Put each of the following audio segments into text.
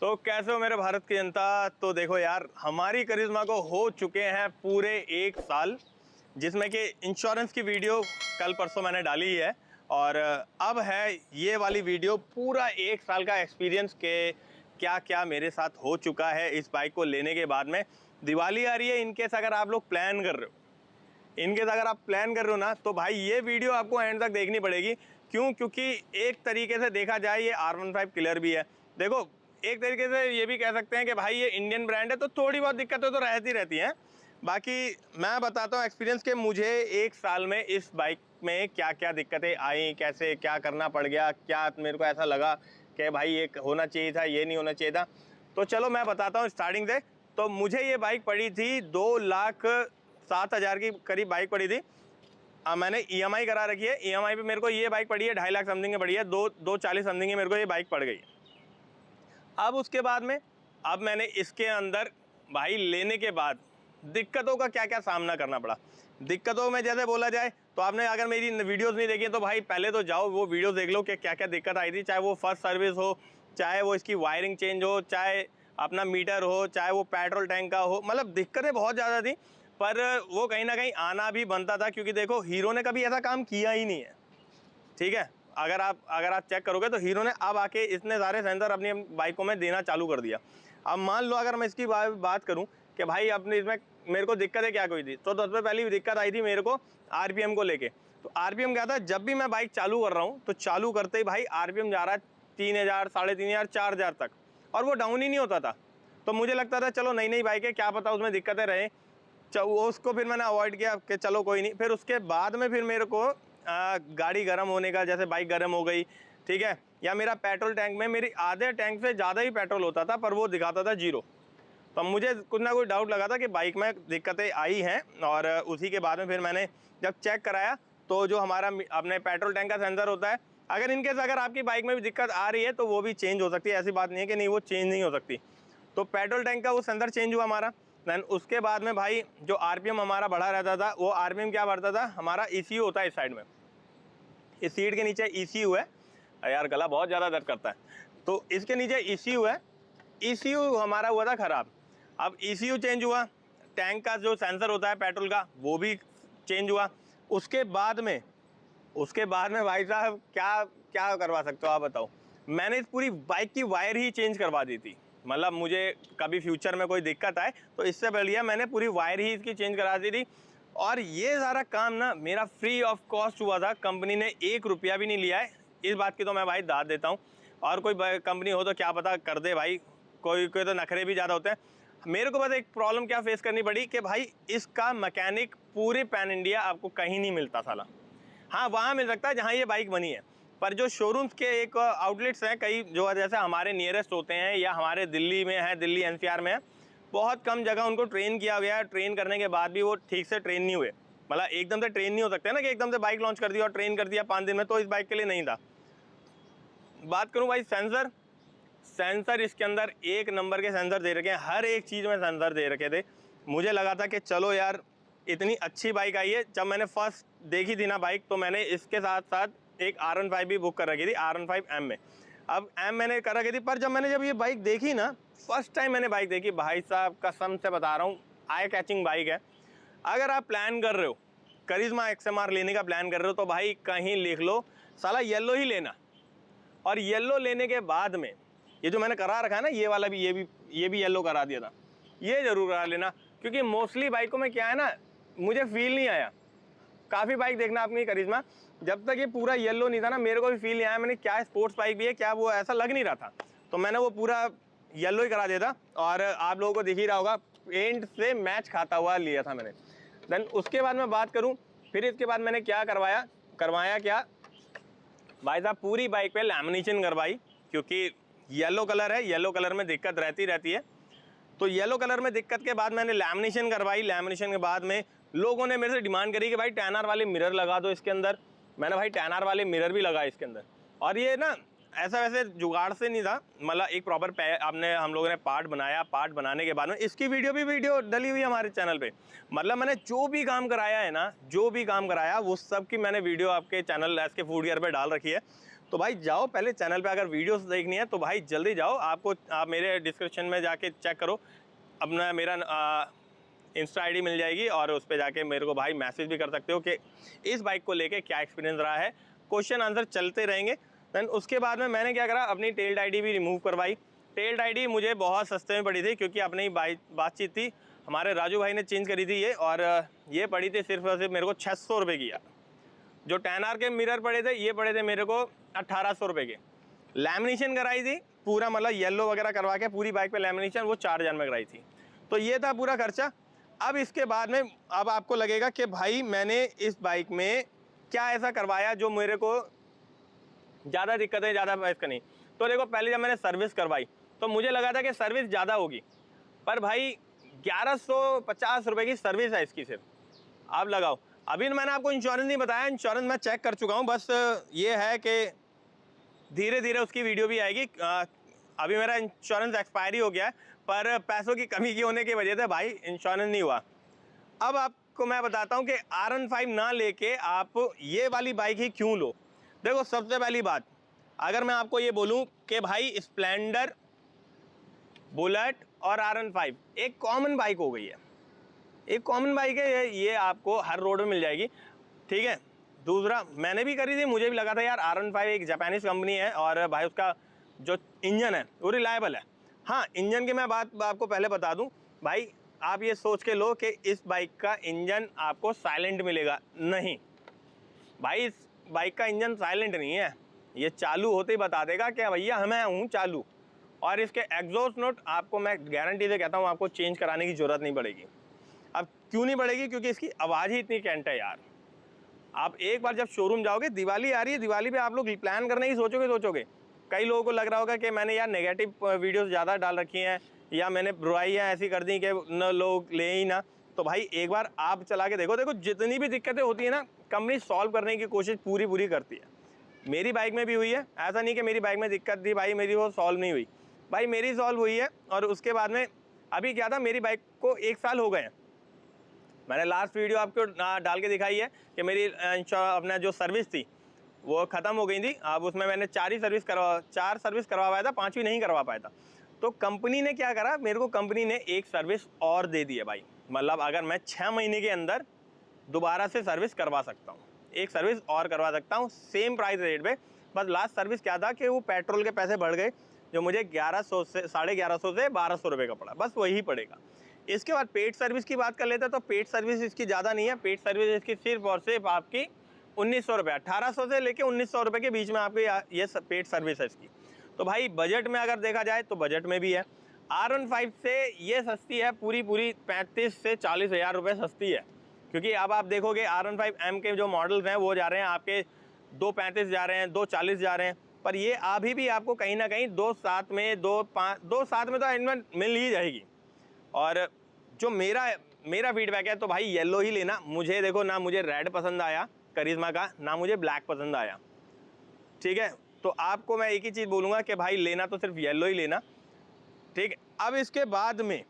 तो कैसे हो मेरे भारत की जनता। तो देखो यार, हमारी करिश्मा को हो चुके हैं पूरे 1 साल, जिसमें कि इंश्योरेंस की वीडियो कल परसों मैंने डाली है और अब है ये वाली वीडियो पूरा 1 साल का एक्सपीरियंस के क्या क्या मेरे साथ हो चुका है इस बाइक को लेने के बाद में। दिवाली आ रही है, इनकेस अगर आप लोग प्लान कर रहे हो ना, तो भाई ये वीडियो आपको एंड तक देखनी पड़ेगी। क्यों? क्योंकि एक तरीके से देखा जाए ये R15 किलर भी है। देखो, एक तरीके से ये भी कह सकते हैं कि भाई ये इंडियन ब्रांड है, तो थोड़ी बहुत दिक्कतें तो रहती हैं। बाकी मैं बताता हूँ एक्सपीरियंस के मुझे 1 साल में इस बाइक में क्या क्या दिक्कतें आई, कैसे क्या करना पड़ गया, क्या मेरे को ऐसा लगा कि भाई ये होना चाहिए था, ये नहीं होना चाहिए था। तो चलो मैं बताता हूँ स्टार्टिंग से। तो मुझे ये बाइक पड़ी थी 2,07,000 की करीब बाइक पड़ी थी। मैंने EMI करा रखी है। EMI पे मेरे को ये बाइक पड़ी है 2.5 लाख समथिंग की पड़ी है, 240 समथिंग की मेरे को ये बाइक पड़ गई। अब उसके बाद में अब मैंने इसके अंदर भाई लेने के बाद दिक्कतों का क्या क्या सामना करना पड़ा। दिक्कतों में जैसे बोला जाए तो आपने अगर मेरी वीडियोस नहीं देखी तो भाई पहले तो जाओ वो वीडियोस देख लो कि क्या क्या दिक्कत आई थी। चाहे वो फर्स्ट सर्विस हो, चाहे वो इसकी वायरिंग चेंज हो, चाहे अपना मीटर हो, चाहे वो पेट्रोल टैंक का हो, मतलब दिक्कतें बहुत ज़्यादा थी। पर वो कहीं ना कहीं आना भी बनता था, क्योंकि देखो हीरो ने कभी ऐसा काम किया ही नहीं है। ठीक है, अगर आप चेक करोगे तो हीरो ने अब आके इतने सारे सेंसर अपनी बाइकों में देना चालू कर दिया। अब मान लो अगर मैं इसकी बात करूं कि भाई अपने इसमें मेरे को दिक्कतें क्या कोई थी, तो सबसे पहली दिक्कत आई थी मेरे को RPM को लेके। तो RPM क्या था, जब भी मैं बाइक चालू कर रहा हूँ तो चालू करते ही भाई RPM जा रहा है 3,000, 3,500, 4,000 तक, और वो डाउन ही नहीं होता था। तो मुझे लगता था चलो नई नई बाइक है, क्या पता उसमें दिक्कतें रहे, उसको फिर मैंने अवॉइड किया कि चलो कोई नहीं। फिर उसके बाद में फिर मेरे को गाड़ी गर्म होने का, जैसे बाइक गर्म हो गई, ठीक है, या मेरा पेट्रोल टैंक में मेरी आधे टैंक से ज़्यादा ही पेट्रोल होता था पर वो दिखाता था 0। तो मुझे कुछ ना कुछ डाउट लगा था कि बाइक में दिक्कतें आई हैं। और उसी के बाद में फिर मैंने जब चेक कराया तो जो हमारा अपने पेट्रोल टैंक का सेंसर होता है, अगर इनकेस अगर आपकी बाइक में भी दिक्कत आ रही है तो वो भी चेंज हो सकती है। ऐसी बात नहीं है कि नहीं वो चेंज नहीं हो सकती। तो पेट्रोल टैंक का वो सेंसर चेंज हुआ हमारा। दैन उसके बाद में भाई जो RPM हमारा बढ़ा रहता था, वो RPM क्या बढ़ता था, हमारा ECU होता है इस साइड में, इस सीट के नीचे ECU है। यार गला बहुत ज़्यादा दर्द करता है। तो इसके नीचे ECU है, ECU हमारा हुआ था ख़राब। अब ECU चेंज हुआ, टैंक का जो सेंसर होता है पेट्रोल का वो भी चेंज हुआ। उसके बाद में भाई साहब क्या क्या करवा सकते हो आप बताओ। मैंने इस पूरी बाइक की वायर ही चेंज करवा दी थी। मतलब मुझे कभी फ्यूचर में कोई दिक्कत आए तो इससे बढ़िया मैंने पूरी वायर ही इसकी चेंज करा दी थी। और ये सारा काम ना मेरा फ्री ऑफ कॉस्ट हुआ था, कंपनी ने 1 रुपया भी नहीं लिया है। इस बात की तो मैं भाई दाद देता हूँ। और कोई कंपनी हो तो क्या पता कर दे भाई, कोई तो नखरे भी ज़्यादा होते हैं। मेरे को बस एक प्रॉब्लम क्या फेस करनी पड़ी कि भाई इसका मैकेनिक पूरे पैन इंडिया आपको कहीं नहीं मिलता साला। हाँ, वहाँ मिल सकता है जहाँ ये बाइक बनी है, पर जो शोरूम्स के एक आउटलेट्स हैं कई, जो जैसे हमारे नियरेस्ट होते हैं या हमारे दिल्ली में है, दिल्ली NCR में है, बहुत कम जगह उनको ट्रेन किया गया है। ट्रेन करने के बाद भी वो ठीक से ट्रेन नहीं हुए। मतलब एकदम से ट्रेन नहीं हो सकते ना कि एकदम से बाइक लॉन्च कर दिया और ट्रेन कर दिया 5 दिन में, तो इस बाइक के लिए नहीं था। बात करूँ भाई सेंसर इसके अंदर 1 नंबर के सेंसर दे रखे हैं, हर एक चीज़ में सेंसर दे रखे थे। मुझे लगा था कि चलो यार इतनी अच्छी बाइक आई है। जब मैंने फर्स्ट देखी थी ना बाइक, तो मैंने इसके साथ साथ एक R15 भी बुक कर रखी थी, R15M में। अब M मैंने कर रखी थी, पर जब ये बाइक देखी ना, फर्स्ट टाइम मैंने बाइक देखी, भाई साहब कसम से बता रहा हूँ आई कैचिंग बाइक है। अगर आप प्लान कर रहे हो करिश्मा XMR लेने का प्लान कर रहे हो तो भाई कहीं लिख लो साला येलो ही लेना। और येलो लेने के बाद में ये जो मैंने करा रखा है ना, ये वाला भी, ये भी येलो करा दिया था, ये ज़रूर करा लेना। क्योंकि मोस्टली बाइकों में क्या है ना, मुझे फील नहीं आया। काफ़ी बाइक देखना अपनी करिश्मा, जब तक ये पूरा येलो नहीं था ना, मेरे को भी फील नहीं आया। मैंने क्या स्पोर्ट्स बाइक भी है क्या, वो ऐसा लग नहीं रहा था। तो मैंने वो पूरा येलो ही करा दिया था। और आप लोगों को दिख ही रहा होगा, पेंट से मैच खाता हुआ लिया था मैंने। देन उसके बाद मैं बात करूँ, फिर इसके बाद मैंने क्या करवाया क्या भाई साहब, पूरी बाइक पे लैमिनेशन करवाई। क्योंकि येलो कलर है, येलो कलर में दिक्कत रहती है। तो येलो कलर में दिक्कत के बाद मैंने लैमिनेशन करवाई। लैमिनेशन के बाद में लोगों ने मेरे से डिमांड करी कि भाई 10R वाले मिरर लगा दो इसके अंदर। मैंने भाई 10R वाले मिरर भी लगाए इसके अंदर। और ये ना ऐसा वैसे जुगाड़ से नहीं था, मतलब एक प्रॉपर हम लोगों ने पार्ट बनाया। पार्ट बनाने के बाद में इसकी वीडियो डली हुई है हमारे चैनल पे। मतलब मैंने जो भी काम कराया है ना, जो भी काम कराया वो सब की मैंने वीडियो आपके चैनल SK फूड गियर पे डाल रखी है। तो भाई जाओ, पहले चैनल पे अगर वीडियोस देखनी है तो भाई जल्दी जाओ, आप मेरे डिस्क्रिप्शन में जाके चेक करो, अपना मेरा इंस्टा आईडी मिल जाएगी और उस पर जाके मेरे को भाई मैसेज भी कर सकते हो कि इस बाइक को लेके क्या एक्सपीरियंस रहा है, क्वेश्चन आंसर चलते रहेंगे। दैन उसके बाद में मैंने क्या करा, अपनी टेल्ड आईडी भी रिमूव करवाई। टेल्ड आईडी मुझे बहुत सस्ते में पड़ी थी, क्योंकि अपनी बातचीत थी, हमारे राजू भाई ने चेंज करी थी ये, और ये पड़ी थी सिर्फ और सिर्फ मेरे को 600 रुपये की। जो 10R के मिरर पड़े थे ये पड़े थे मेरे को 1800 रुपये के। लैमिनेशन कराई थी पूरा, मतलब येलो वगैरह करवा के पूरी बाइक पे लैमिनेशन, वो 4000 में कराई थी। तो ये था पूरा खर्चा। अब इसके बाद में अब आपको लगेगा कि भाई मैंने इस बाइक में क्या ऐसा करवाया जो मेरे को ज़्यादा दिक्कत है, ज़्यादा इसका नहीं। तो देखो, पहले जब मैंने सर्विस करवाई तो मुझे लगा था कि सर्विस ज़्यादा होगी, पर भाई 1150 रुपये की सर्विस है इसकी सिर्फ। आप लगाओ, अभी मैंने आपको इंश्योरेंस नहीं बताया, इंश्योरेंस मैं चेक कर चुका हूँ, बस ये है कि धीरे धीरे उसकी वीडियो भी आएगी। अभी मेरा इंश्योरेंस एक्सपायरी हो गया है, पर पैसों की कमी की होने की वजह से भाई इंश्योरेंस नहीं हुआ। अब आपको मैं बताता हूँ कि R15 ना लेके आप ये वाली बाइक ही क्यों लो। देखो, सबसे पहली बात, अगर मैं आपको ये बोलूँ कि भाई स्प्लेंडर, बुलेट और R15 एक कॉमन बाइक हो गई है, एक कॉमन बाइक है, ये आपको हर रोड में मिल जाएगी, ठीक है। दूसरा, मैंने भी करी थी, मुझे भी लगा था यार R15 एक जापानीज कंपनी है और भाई उसका जो इंजन है वो रिलायबल है। हाँ, इंजन की मैं बात आपको पहले बता दूं भाई, आप ये सोच के लो कि इस बाइक का इंजन आपको साइलेंट मिलेगा, नहीं भाई, इस बाइक का इंजन साइलेंट नहीं है, ये चालू होते ही बता देगा कि भैया मैं हूँ चालू। और इसके एग्जॉस्ट नोट आपको मैं गारंटी से कहता हूँ, आपको चेंज कराने की ज़रूरत नहीं पड़ेगी। अब क्यों नहीं पड़ेगी, क्योंकि इसकी आवाज़ ही इतनी कैंट है यार। आप एक बार जब शोरूम जाओगे, दिवाली आ रही है, दिवाली पे आप लोग प्लान करने की सोचोगे। कई लोगों को लग रहा होगा कि मैंने यार नेगेटिव वीडियोस ज़्यादा डाल रखी हैं, या मैंने बुराइयाँ ऐसी कर दी कि न लोग ले ही ना। तो भाई एक बार आप चला के देखो, जितनी भी दिक्कतें होती है ना, कंपनी सॉल्व करने की कोशिश पूरी करती है। मेरी बाइक में भी हुई है, ऐसा नहीं कि मेरी बाइक में दिक्कत थी भाई मेरी वो सॉल्व नहीं हुई, भाई मेरी सॉल्व हुई है। और उसके बाद में अभी क्या था, मेरी बाइक को 1 साल हो गए हैं। मैंने लास्ट वीडियो आपको डाल के दिखाई है कि मेरी अपना जो सर्विस थी वो ख़त्म हो गई थी। अब उसमें मैंने 4 सर्विस करवा पाया था, 5वीं नहीं करवा पाया था। तो कंपनी ने क्या करा, मेरे को कंपनी ने 1 सर्विस और दे दी है भाई। मतलब अगर मैं 6 महीने के अंदर दोबारा से सर्विस करवा सकता हूँ, 1 सर्विस और करवा सकता हूँ सेम प्राइस रेट पे। बस लास्ट सर्विस क्या था कि वो पेट्रोल के पैसे बढ़ गए, जो मुझे 1100 से 1150 से 1200 रुपये का पड़ा, बस वही पड़ेगा। इसके बाद पेड सर्विस की बात कर लेते हैं, तो पेड सर्विस इसकी ज़्यादा नहीं है। पेड सर्विस इसकी सिर्फ और सिर्फ आपकी 1900 रुपये, 1800 से लेके 1900 रुपये के बीच में आपकी ये पेड सर्विस है इसकी। तो भाई बजट में अगर देखा जाए तो बजट में भी है। R15 से ये सस्ती है, पूरी 35 से 40 हज़ार रुपये सस्ती है। क्योंकि अब आप देखोगे R15M के जो मॉडल्स हैं वो जा रहे हैं आपके 235 जा रहे हैं, 240 जा रहे हैं, पर ये अभी भी आपको कहीं ना कहीं 2.7 में 2.7 में तो इनमें मिल ही जाएगी। और जो मेरा फीडबैक है, तो भाई येलो ही लेना। मुझे देखो, ना मुझे रेड पसंद आया करिश्मा का, ना मुझे ब्लैक पसंद आया, ठीक है। तो आपको मैं एक ही चीज़ बोलूँगा कि भाई लेना तो सिर्फ येलो ही लेना, ठीक है। अब इसके बाद में,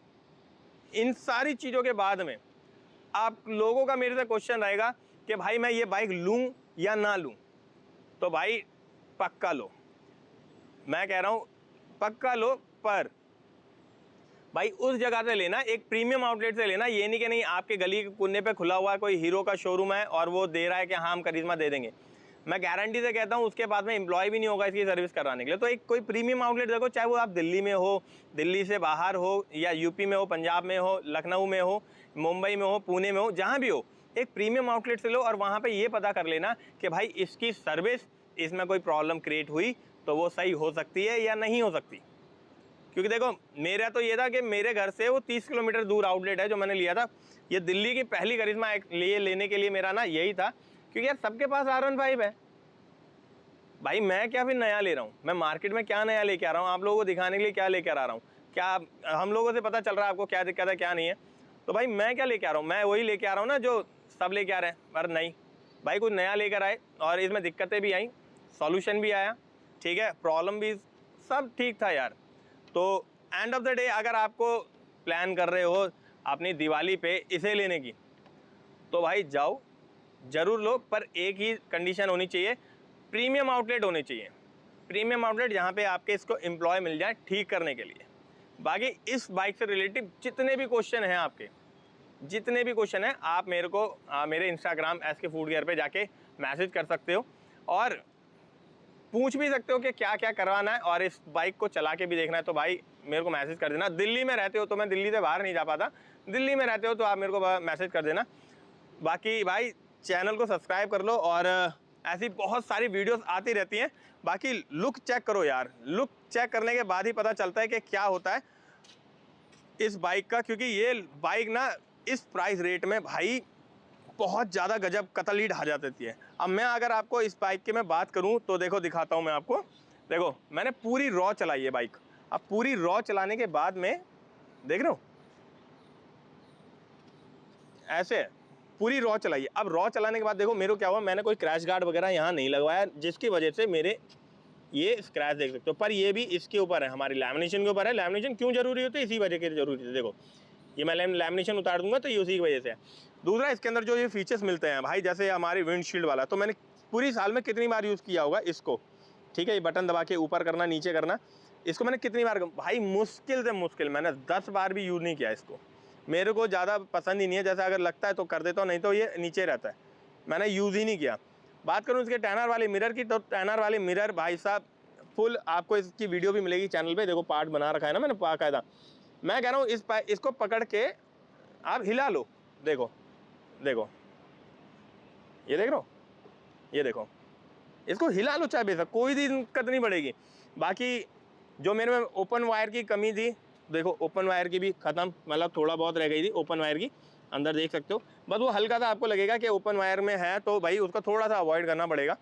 इन सारी चीज़ों के बाद में आप लोगों का मेरे से क्वेश्चन रहेगा कि भाई मैं ये बाइक लूँ या ना लूँ। तो भाई पक्का लो, मैं कह रहा हूँ पक्का लो, पर भाई उस जगह से लेना, एक प्रीमियम आउटलेट से लेना। ये नहीं कि नहीं आपके गली के कोने पे खुला हुआ कोई हीरो का शोरूम है और वो दे रहा है कि हाँ हम करिश्मा दे देंगे। मैं गारंटी से कहता हूँ उसके बाद में एम्प्लॉय भी नहीं होगा इसकी सर्विस कराने के लिए। तो एक कोई प्रीमियम आउटलेट देखो, चाहे वो आप दिल्ली में हो, दिल्ली से बाहर हो, या यूपी में हो, पंजाब में हो, लखनऊ में हो, मुंबई में हो, पुणे में हो, जहाँ भी हो, एक प्रीमियम आउटलेट से लो और वहाँ पर ये पता कर लेना कि भाई इसकी सर्विस, इसमें कोई प्रॉब्लम क्रिएट हुई तो वो सही हो सकती है या नहीं हो सकती। क्योंकि देखो, मेरा तो ये था कि मेरे घर से वो 30 किलोमीटर दूर आउटलेट है जो मैंने लिया था। ये दिल्ली की पहली करिश्मा लेने के लिए मेरा ना यही था, क्योंकि यार सबके पास R15 है भाई, मैं क्या फिर नया ले रहा हूँ, मैं मार्केट में क्या नया लेके आ रहा हूँ, आप लोगों को दिखाने के लिए क्या लेकर आ रहा हूँ। क्या हम लोगों से पता चल रहा है आपको क्या दिक्कत है क्या नहीं है। तो भाई मैं क्या लेके आ रहा हूँ, मैं वही लेके आ रहा हूँ ना जो सब लेके आ रहे हैं। पर नहीं भाई, कुछ नया लेकर आए और इसमें दिक्कतें भी आई, सॉल्यूशन भी आया, ठीक है, प्रॉब्लम भी, सब ठीक था यार। तो एंड ऑफ द डे, अगर आपको प्लान कर रहे हो अपनी दिवाली पे इसे लेने की, तो भाई जाओ ज़रूर लो, पर एक ही कंडीशन होनी चाहिए, प्रीमियम आउटलेट होने चाहिए, प्रीमियम आउटलेट जहाँ पे आपके इसको एम्प्लॉय मिल जाए ठीक करने के लिए। बाकी इस बाइक से रिलेटेड जितने भी क्वेश्चन हैं आपके, जितने भी क्वेश्चन हैं आप मेरे को मेरे इंस्टाग्राम SK फूड गियर पे जाके मैसेज कर सकते हो और पूछ भी सकते हो कि क्या क्या करवाना है, और इस बाइक को चला के भी देखना है तो भाई मेरे को मैसेज कर देना। दिल्ली में रहते हो तो मैं दिल्ली से बाहर नहीं जा पाता, दिल्ली में रहते हो तो आप मेरे को मैसेज कर देना। बाकी भाई चैनल को सब्सक्राइब कर लो और ऐसी बहुत सारी वीडियोस आती रहती हैं। बाकी लुक चेक करो यार, लुक चेक करने के बाद ही पता चलता है कि क्या होता है इस बाइक का, क्योंकि ये बाइक ना इस प्राइस रेट में भाई बहुत ज़्यादा गजब कतल ही ढा जा देती है। अब मैं अगर आपको इस बाइक की मैं बात करूं तो देखो दिखाता हूं मैं आपको। देखो मैंने पूरी रॉ चलाई है बाइक। अब पूरी रॉ चलाने के बाद में देख रहे हो ऐसे पूरी रॉ चलाई है। अब रॉ चलाने के बाद देखो मेरे को क्या हुआ, मैंने कोई क्रैश गार्ड वगैरह यहाँ नहीं लगवाया, जिसकी वजह से मेरे ये स्क्रैच देख सकते हो। पर ये भी इसके ऊपर है, हमारी लैमिनेशन के ऊपर है। लैमिनेशन क्यों जरूरी होती है, इसी वजह की जरूरी है। देखो ये मैं लैमिनेशन उतार दूंगा तो ये उसी की वजह से है। दूसरा इसके अंदर जो ये फीचर्स मिलते हैं भाई, जैसे हमारी विंडशील्ड वाला, तो मैंने पूरी साल में कितनी बार यूज़ किया होगा इसको, ठीक है। ये बटन दबा के ऊपर करना नीचे करना, इसको मैंने कितनी बार, भाई मुश्किल से मुश्किल मैंने 10 बार भी यूज़ नहीं किया इसको। मेरे को ज़्यादा पसंद ही नहीं है, जैसे अगर लगता है तो कर देता हूँ, नहीं तो ये नीचे रहता है, मैंने यूज़ ही नहीं किया। बात करूँ इसके टैनर वाली मिरर की, तो टैनर वाली मिरर भाई साहब फुल, आपको इसकी वीडियो भी मिलेगी चैनल पे। देखो पार्ट बना रखा है ना मैंने बाकायदा। मैं कह रहा हूँ इसको पकड़ के आप हिला लो। देखो देखो ये देख रहे हो, ये देखो इसको हिला लो चाहे बेशक, कोई दिक्कत नहीं पड़ेगी। बाकी जो मेरे में ओपन वायर की कमी थी, देखो ओपन वायर की भी ख़त्म, मतलब थोड़ा बहुत रह गई थी ओपन वायर की, अंदर देख सकते हो। बस वो हल्का सा आपको लगेगा कि ओपन वायर में है, तो भाई उसका थोड़ा सा अवॉइड करना पड़ेगा।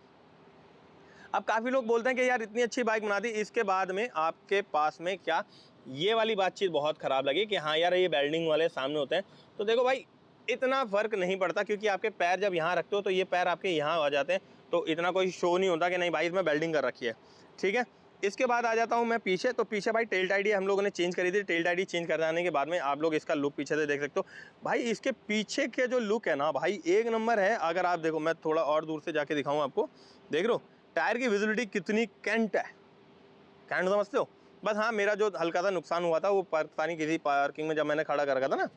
अब काफ़ी लोग बोलते हैं कि यार इतनी अच्छी बाइक बना दी, इसके बाद में आपके पास में क्या, ये वाली बातचीत बहुत ख़राब लगी कि हाँ यार ये वेल्डिंग वाले सामने होते हैं। तो देखो भाई इतना फ़र्क नहीं पड़ता, क्योंकि आपके पैर जब यहाँ रखते हो तो ये पैर आपके यहाँ आ जाते हैं, तो इतना कोई शो नहीं होता कि नहीं भाई इसमें वेल्डिंग कर रखी है, ठीक है। इसके बाद आ जाता हूँ मैं पीछे। तो पीछे भाई टेल टाइडी हम लोगों ने चेंज करी थी। टेल टाइडी चेंज कर जाने के बाद में आप लोग इसका लुक पीछे से देख सकते हो। भाई इसके पीछे के जो लुक है ना भाई एक नंबर है। अगर आप देखो, मैं थोड़ा और दूर से जाके दिखाऊँ आपको, देख रहे हो टायर की विजिबिलिटी कितनी कैंट है, कैंट समझते हो। बस हाँ मेरा जो हल्का सा नुकसान हुआ था वो पता नहीं किसी पार्किंग में जब मैंने खड़ा कर रखा था ना,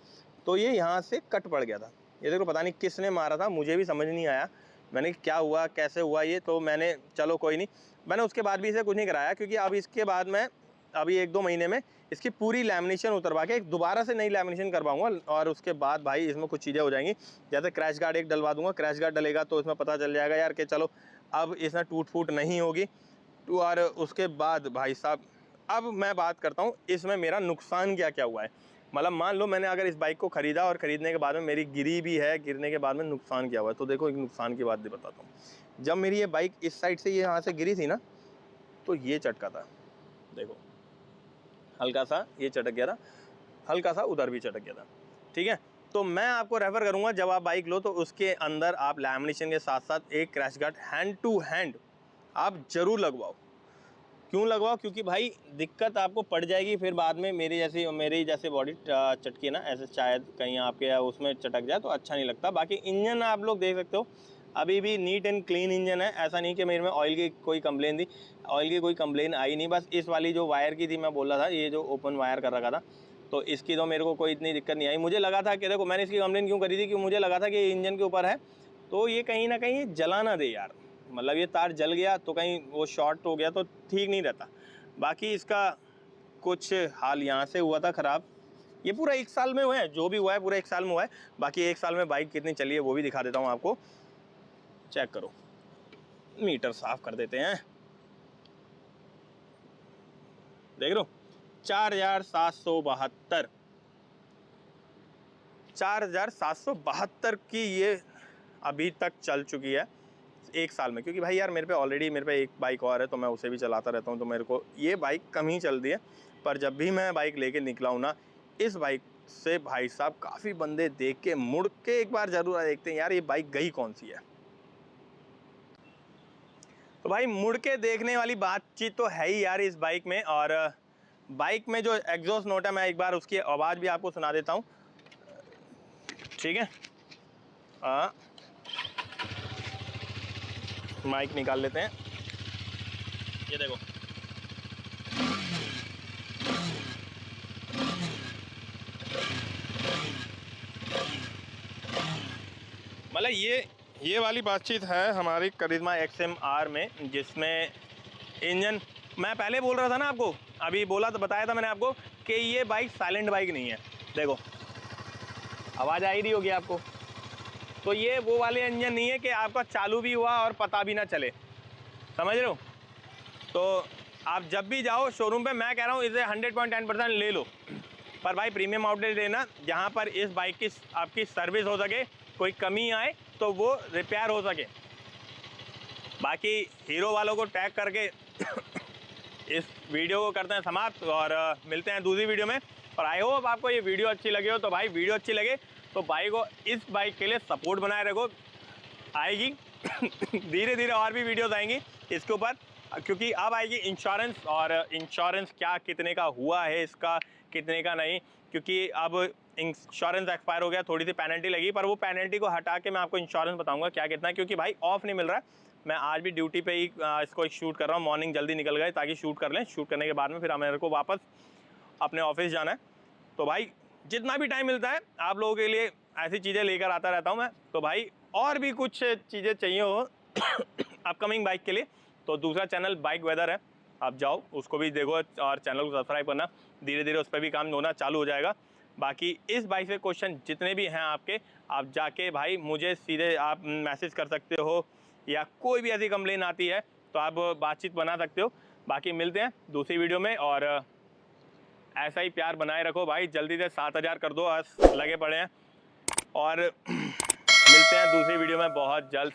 तो ये यहाँ से कट पड़ गया था। ये देखो पता नहीं किसने मारा था, मुझे भी समझ नहीं आया मैंने क्या हुआ कैसे हुआ ये। तो मैंने चलो कोई नहीं, मैंने उसके बाद भी इसे कुछ नहीं कराया, क्योंकि अब इसके बाद मैं अभी 1-2 महीने में इसकी पूरी लैमिनेशन उतरवा के एक दोबारा से नई लैमिनेशन करवाऊंगा। और उसके बाद भाई इसमें कुछ चीज़ें हो जाएंगी, जैसे क्रैश गार्ड एक डलवा दूंगा। क्रैश गार्ड डलेगा तो इसमें पता चल जाएगा यार कि चलो अब इसमें टूट फूट नहीं होगी। और उसके बाद भाई साहब अब मैं बात करता हूँ इसमें मेरा नुकसान क्या क्या हुआ है। मतलब मान लो मैंने अगर इस बाइक को ख़रीदा और ख़रीदने के बाद में मेरी गिरी भी है, गिरने के बाद में नुकसान क्या हुआ है। तो देखो एक नुकसान की बात भी बताता हूँ। जब मेरी ये बाइक इस साइड से ये यहाँ से गिरी थी ना, तो ये चटका था, देखो हल्का सा ये चटक गया था, हल्का सा उधर भी चटक गया था, ठीक है। तो मैं आपको रेफ़र करूँगा जब आप बाइक लो तो उसके अंदर आप लैमिनेशन के साथ साथ एक crash guard hand to hand आप ज़रूर लगवाओ। क्यों लगवाओ, क्योंकि भाई दिक्कत आपको पड़ जाएगी फिर बाद में। मेरी जैसी बॉडी चटकी ना, ऐसे शायद कहीं आपके उसमें चटक जाए तो अच्छा नहीं लगता। बाकी इंजन आप लोग देख सकते हो अभी भी नीट एंड क्लीन इंजन है। ऐसा नहीं कि मेरे में ऑयल की कोई कंप्लेन थी, ऑयल की कोई कंप्लेन आई नहीं। बस इस वाली जो वायर की थी, मैं बोल रहा था ये जो ओपन वायर कर रखा था, तो इसकी तो मेरे को कोई इतनी दिक्कत नहीं आई। मुझे लगा था कि देखो मैंने इसकी कंप्लेन क्यों करी थी, कि मुझे लगा था कि ये इंजन के ऊपर है तो ये कहीं ना कहीं जला ना दे यार, मतलब ये तार जल गया तो कहीं वो शॉर्ट हो गया तो ठीक नहीं रहता। बाकी इसका कुछ हाल यहाँ से हुआ था ख़राब। ये पूरा 1 साल में हुआ है, जो भी हुआ है पूरा 1 साल में हुआ है। बाकी 1 साल में बाइक कितनी चली है वो भी दिखा देता हूँ आपको। चेक करो, मीटर साफ कर देते हैं, देख लो 4772 4772 की ये अभी तक चल चुकी है 1 साल में। क्योंकि भाई यार मेरे पे एक बाइक और है तो मैं उसे भी चलाता रहता हूँ, तो मेरे को ये बाइक कम ही चलती है। पर जब भी मैं बाइक लेके निकला हूँ ना, इस बाइक से भाई साहब काफ़ी बंदे देख के मुड़ के एक बार ज़रूर देखते हैं यार ये बाइक गई कौन सी है। तो भाई मुड़ के देखने वाली बातचीत तो है ही यार इस बाइक में। और बाइक में जो एग्जॉस्ट नोट है मैं एक बार उसकी आवाज़ भी आपको सुना देता हूँ, ठीक है। माइक निकाल लेते हैं। ये देखो, मतलब ये वाली बातचीत है हमारी करिश्मा XM-R में, जिसमें इंजन, मैं पहले बोल रहा था ना आपको, अभी बोला तो बताया था मैंने आपको कि ये बाइक साइलेंट बाइक नहीं है। देखो आवाज़ आ ही रही होगी आपको। तो ये वो वाले इंजन नहीं है कि आपका चालू भी हुआ और पता भी ना चले, समझ रहे हो। तो आप जब भी जाओ शोरूम पे, मैं कह रहा हूँ इसे 100.10% ले लो, पर भाई प्रीमियम आउटलेट लेना जहाँ पर इस बाइक की आपकी सर्विस हो सके, कोई कमी आए तो वो रिपेयर हो सके। बाकी हीरो वालों को टैग करके इस वीडियो को करते हैं समाप्त, और मिलते हैं दूसरी वीडियो में। और आई होप आपको ये वीडियो अच्छी लगी हो। तो भाई वीडियो अच्छी लगे तो भाई को इस बाइक के लिए सपोर्ट बनाए रखो, आएगी धीरे धीरे और भी वीडियोस आएंगी इसके ऊपर, क्योंकि अब आएगी इंश्योरेंस, और इंश्योरेंस क्या कितने का हुआ है इसका, कितने का नहीं, क्योंकि अब इंश्योरेंस एक्सपायर हो गया, थोड़ी सी पेनल्टी लगी, पर वो पेनल्टी को हटा के मैं आपको इंश्योरेंस बताऊंगा क्या कितना है, क्योंकि भाई ऑफ नहीं मिल रहा है। मैं आज भी ड्यूटी पे ही इसको शूट कर रहा हूँ, मॉर्निंग जल्दी निकल गए ताकि शूट कर लें, शूट करने के बाद में फिर मेरे को वापस अपने ऑफिस जाना है। तो भाई जितना भी टाइम मिलता है आप लोगों के लिए ऐसी चीज़ें लेकर आता रहता हूँ मैं। तो भाई और भी कुछ चीज़ें चाहिए हो अपकमिंग बाइक के लिए, तो दूसरा चैनल बाइक वेदर है, आप जाओ उसको भी देखो, और चैनल को सब्सक्राइब करना, धीरे धीरे उस पर भी काम होना चालू हो जाएगा। बाकी इस बाइक से क्वेश्चन जितने भी हैं आपके, आप जाके भाई मुझे सीधे आप मैसेज कर सकते हो, या कोई भी ऐसी कंप्लेन आती है तो आप बातचीत बना सकते हो। बाकी मिलते हैं दूसरी वीडियो में, और ऐसा ही प्यार बनाए रखो भाई। जल्दी से 7000 कर दो, आज लगे पड़े हैं, और मिलते हैं दूसरी वीडियो में बहुत जल्द।